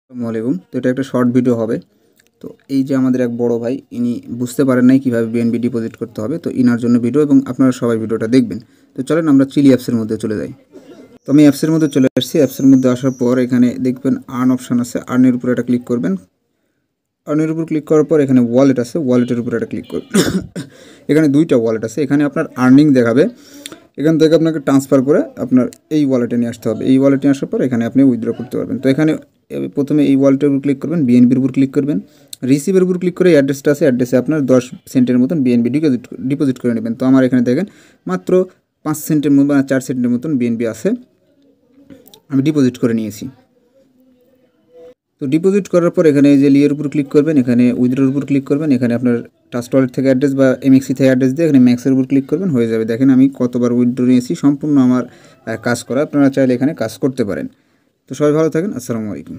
আসসালামু আলাইকুম। তো এটা একটা শর্ট ভিডিও হবে। তো এই যে আমাদের এক বড় ভাই, ইনি বুঝতে পারেন নাই কীভাবে বিএনবি ডিপোজিট করতে হবে। তো ইনার জন্য ভিডিও এবং আপনারা সবাই ভিডিওটা দেখবেন। তো চলেন আমরা চিলি অ্যাপসের মধ্যে চলে যাই। তো আমি অ্যাপসের মধ্যে চলে আসছি। অ্যাপসের মধ্যে আসার পর এখানে দেখবেন আর্ন অপশান আছে। আর্নের উপরে একটা ক্লিক করবেন। আর্নের উপর ক্লিক করার পর এখানে ওয়ালেট আছে, ওয়ালেটের উপরে একটা ক্লিক করবেন। এখানে দুইটা ওয়ালেট আছে। এখানে আপনার আর্নিং দেখাবে, এখান থেকে আপনাকে ট্রান্সফার করে আপনার এই ওয়ালেটে নিয়ে আসতে হবে। এই ওয়ালেটে নিয়ে আসার পর এখানে আপনি উইথড্র করতে পারবেন। তো এখানে প্রথমে এই ওয়ালেটের উপর ক্লিক করবেন, বিএনবির উপর ক্লিক করবেন, রিসিভের উপর ক্লিক করে অ্যাড্রেসটা আছে, অ্যাড্রেসে আপনার 10 সেন্টের মতন বিএনবি ডিপোজিট করে নেবেন। তো আমার এখানে দেখেন মাত্র 5 সেন্টের মতন বা 4 সেন্টের মতন বিএনবি আছে, আমি ডিপোজিট করে নিয়েছি। তো ডিপোজিট করার পর এখানে যে লিয়ের উপর ক্লিক করবেন, এখানে উইথড্রোর উপর ক্লিক করবেন, এখানে আপনার ট্রাস্ট ওয়ালেট থেকে অ্যাড্রেস বা এমএক্সি থেকে অ্যাড্রেস দিয়ে এখানে ম্যাক্সের উপর ক্লিক করবেন, হয়ে যাবে। দেখেন আমি কতবার উইথড্রো নিয়েছি, সম্পূর্ণ আমার কাজ করা। আপনারা চাইলে এখানে কাজ করতে পারেন। তো সবাই ভালো থাকেন। আসসালামু আলাইকুম।